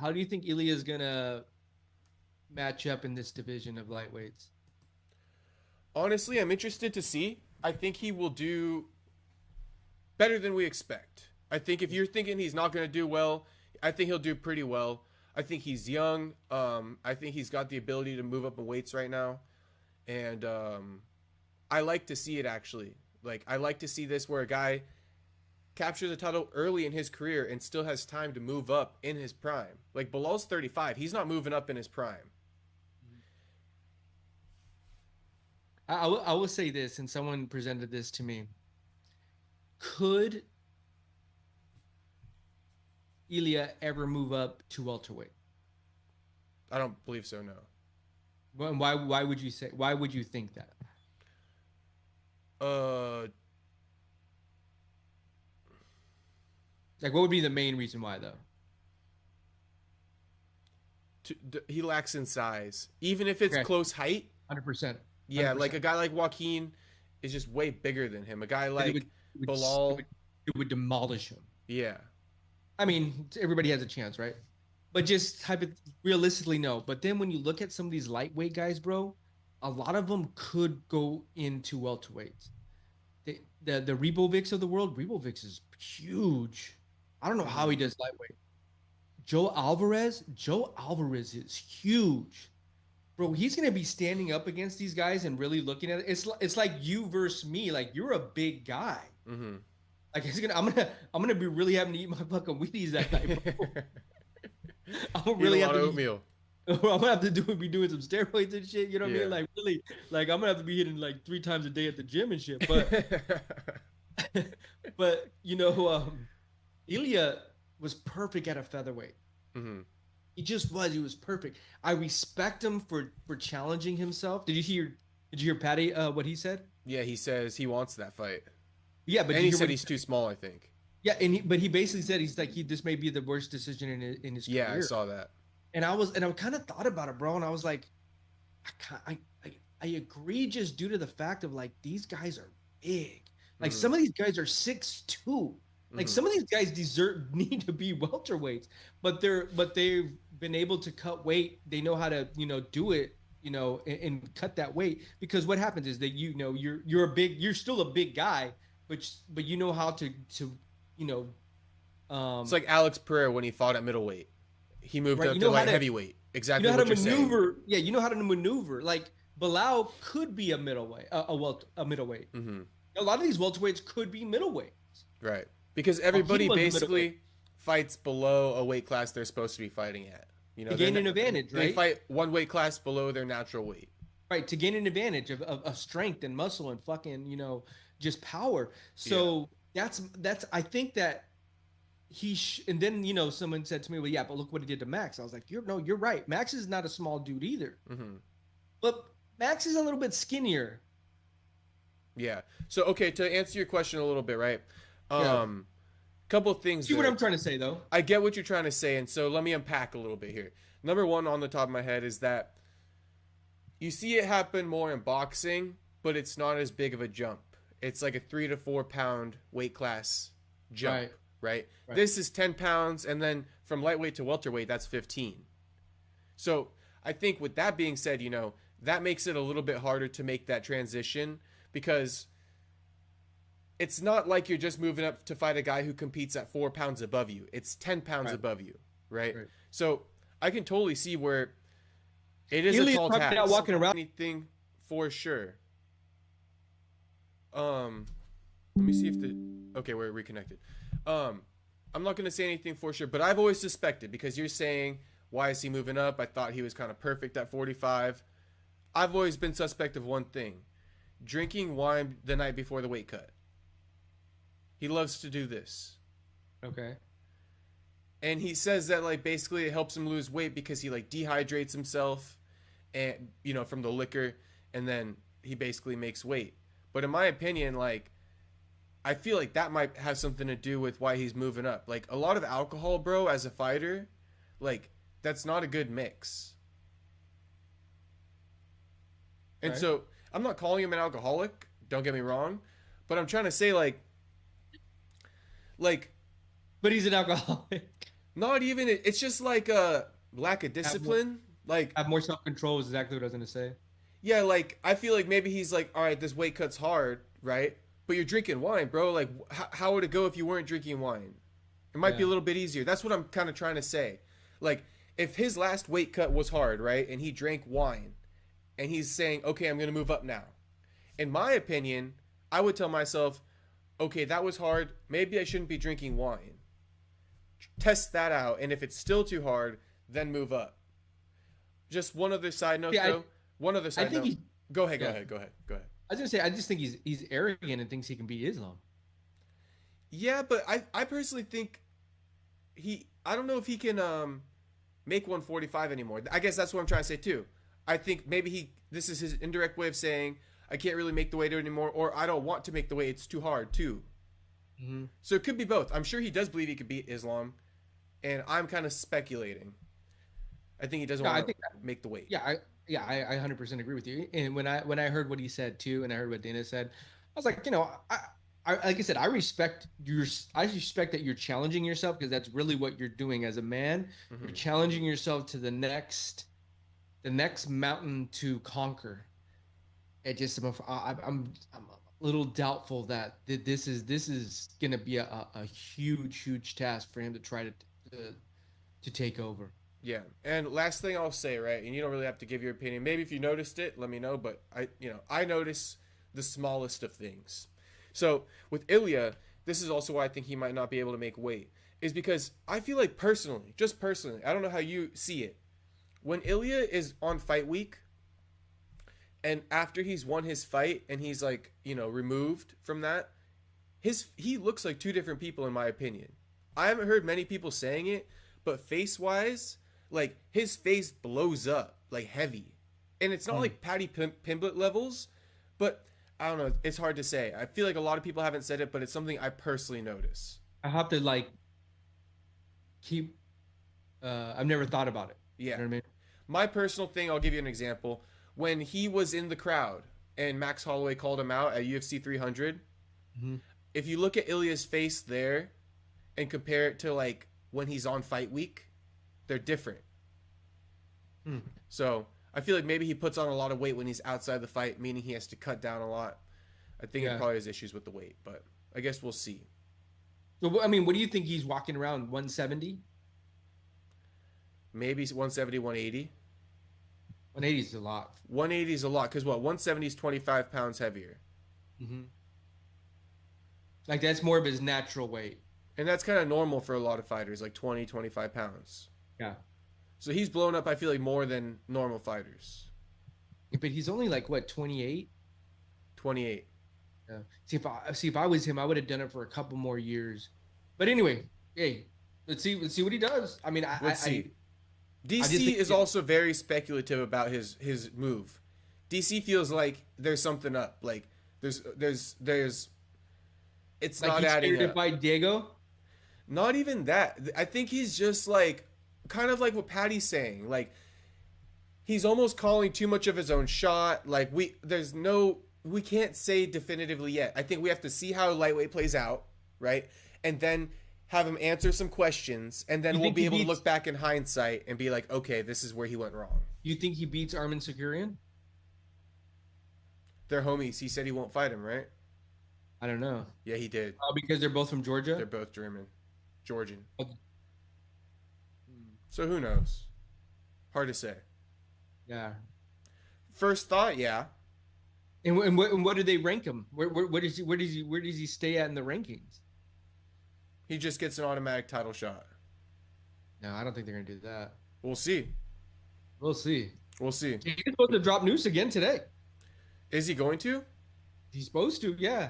How do you think Ilia is gonna match up in this division of lightweights? Honestly, I'm interested to see. I think he will do better than we expect. I think if you're thinking he's not going to do well, I think he'll do pretty well. I think he's young. I think he's got the ability to move up in weights right now, and I like to see it actually. Like I like to see this where a guy captures the title early in his career and still has time to move up in his prime. Like Bilal's 35, he's not moving up in his prime. I will say this, and someone presented this to me. Could Ilia ever move up to welterweight? I don't believe so. No. Why would you say? Why would you think that? Uh, Like, what would be the main reason why, though? he lacks in size. Even if it's Okay, close height, 100%, yeah, like a 100%. guy like Joaquin is just way bigger than him. A guy It like would, it would, it Bilal, would, it would demolish him. yeah. I mean, everybody has a chance, right? But just realistically, no. But then when you look at some of these lightweight guys, bro, a lot of them could go into welterweight. The Rebovics of the world, Rebovics is huge. I don't know how he Hmm. does lightweight. Joe Alvarez is huge. Bro, he's gonna be standing up against these guys and really looking at it. It's like you versus me. Like you're a big guy. Hmm. Like I'm gonna be really having to eat my fucking Wheaties that night, bro. I'm gonna Eat a really have lot to of be oatmeal. I'm gonna have to be doing some steroids and shit. You know what I mean? Yeah. Like really, like I'm gonna have to be hitting like 3 times a day at the gym and shit. But but Ilya was perfect at a featherweight. Hmm. He just was. He was perfect. I respect him for challenging himself. Did you hear Patty what he said? Yeah, he says he wants that fight, Yeah, but and did you he hear said what he he's too said? small. I think. Yeah, but he basically said he's like this may be the worst decision in his Yeah, I career. saw that. And I kind of thought about it, bro, and I was like, I agree just due to the fact of like these guys are big. Like Hmm. some of these guys are 6'2". Like Hmm. some of these guys deserve need to be welterweights, but they've been able to cut weight. They know how to do it, and cut that weight because what happens is that you're still a big guy, but you know how to you know It's um like Alex Pereira when he fought at middleweight. He moved right, up to light heavyweight. you know Exactly how to what you're saying. maneuver. Yeah, you know how to maneuver. Like Bilal could be a middleweight, a middleweight. Hmm. A lot of these welterweights could be middleweight. Right. Because Joaquin everybody was a middleweight basically fights below a weight class they're supposed to be fighting at. You to know, gain an advantage, they right? fight one weight class below their natural weight. Right, to gain an advantage of strength and muscle and fucking just power. Yeah. So that's I think that and then someone said to me, well, yeah, but look what he did to Max. I was like, you're right. Max is not a small dude either, Hmm. but Max is a little bit skinnier. Yeah. So okay, to answer your question a little bit, right? Yeah, Um, couple of things see what I'm there. trying to say though. I get what you're trying to say, and so let me unpack a little bit here. Number one on the top of my head is that you see it happen more in boxing, but it's not as big of a jump. It's like a 3 to 4 pound weight class jump, Right, right? right. This is 10 pounds, and then from lightweight to welterweight, that's 15. So I think with that being said, that makes it a little bit harder to make that transition because it's not like you're just moving up to fight a guy who competes at 4 pounds above you. It's 10 pounds Right, above you, right? right. So I can totally see where it is a Ilya's tall probably not task. walking around. Anything for sure. Um, Let me see if the okay, we're reconnected. Um, I'm not gonna say anything for sure, but I've always suspected because you're saying why is he moving up? I thought he was kind of perfect at 45. I've always been suspect of one thing: drinking wine the night before the weight cut. He loves to do this. Okay. And he says that like basically it helps him lose weight because he like dehydrates himself and from the liquor, and then he basically makes weight. But in my opinion, like I feel like that might have something to do with why he's moving up. Like a lot of alcohol, bro, as a fighter, like that's not a good mix. And Okay. so I'm not calling him an alcoholic, don't get me wrong, but I'm trying to say like But he's an alcoholic. Not even. It's just like a lack of Have more discipline. Like, have more self control is exactly what I was gonna say. yeah, like I feel like maybe he's like, all right, this weight cut's hard, right? But you're drinking wine, bro. Like, how would it go if you weren't drinking wine? It might be Yeah. a little bit easier. That's what I'm kind of trying to say. Like, if his last weight cut was hard, right, and he drank wine, and he's saying, okay, I'm gonna move up now. In my opinion, I would tell myself, okay, that was hard. Maybe I shouldn't be drinking wine. Test that out, and if it's still too hard, then move up. Just one other side note, Yeah, though. One other I side think note. he. Go ahead. Go Yeah, ahead. Go ahead. Go ahead. I was gonna say I just think he's arrogant and thinks he can beat Islam. Yeah, but I personally think I don't know if he can make 145 anymore. I guess that's what I'm trying to say too. I think maybe this is his indirect way of saying I can't really make the weight anymore, or I don't want to make the weight. It's too hard too. Hmm. So it could be both. I'm sure he does believe he could beat Islam, and I'm kind of speculating. I think he doesn't Yeah, I want to think. make the weight. I 100% agree with you. And when I heard what he said too, and I heard what Dana said, I was like, I like I said, I respect that you're challenging yourself because that's really what you're doing as a man. You're Hmm. challenging yourself to the next mountain to conquer. It just I'm a little doubtful that this is gonna be a huge task for him to try to, to take over. Yeah, and last thing I'll say, right, and you don't really have to give your opinion. Maybe if you noticed it, let me know. But I notice the smallest of things. So with Ilya, this is also why I think he might not be able to make weight, is because I feel like personally, just personally, I don't know how you see it. When Ilya is on fight week, and after he's won his fight and he's like removed from that, he looks like two different people in my opinion. I haven't heard many people saying it, but face wise, like his face blows up like heavy, and it's not Hmm. like Patty Pimblett levels, but I don't know. It's hard to say. I feel like a lot of people haven't said it, but it's something I personally notice. I have to like keep. I've never thought about it. You Yeah, know what I mean? my personal thing. I'll give you an example. When he was in the crowd and Max Holloway called him out at UFC 300, Hmm. if you look at Ilya's face there and compare it to like when he's on fight week, they're different. Hmm. So I feel like maybe he puts on a lot of weight when he's outside the fight, meaning he has to cut down a lot. I think it Yeah. probably has issues with the weight, but I guess we'll see. So I mean, what do you think he's walking around 170? Maybe 170, 180. 180 is a lot. 180 is a lot because what? 170 is 25 pounds heavier. Hmm. Like that's more of his natural weight. And that's kind of normal for a lot of fighters, like 20, 25 pounds. Yeah. So he's blown up, I feel like, more than normal fighters. But he's only like what 28. 28. Yeah. See if I was him, I would have done it for a couple more years. But anyway, hey, let's see what he does. I mean, Let's see. I just DC think is also very speculative about his move. DC feels like there's something up. Like there's it's like not he's adding scared to up. fight Diego. Not even that. I think he's just like kind of like what Patty's saying. Like he's almost calling too much of his own shot. Like we can't say definitively yet. I think we have to see how lightweight plays out, right? And then have him answer some questions, and then You we'll think be he able to beats? look back in hindsight and be like, okay, this is where he went wrong. You think he beats Armin Sakurian? They're homies. He said he won't fight him, right? I don't know. Yeah, he did. Because they're both from They're Georgia. both German, Georgian. Okay. So who knows? Hard to say. Yeah. First thought, yeah. And what do they rank him? Where does he stay at in the rankings? He just gets an automatic title shot. No, I don't think they're gonna do that. We'll see. We'll see. We'll see. He's supposed to drop news again today. Is he going to? He's supposed to, yeah.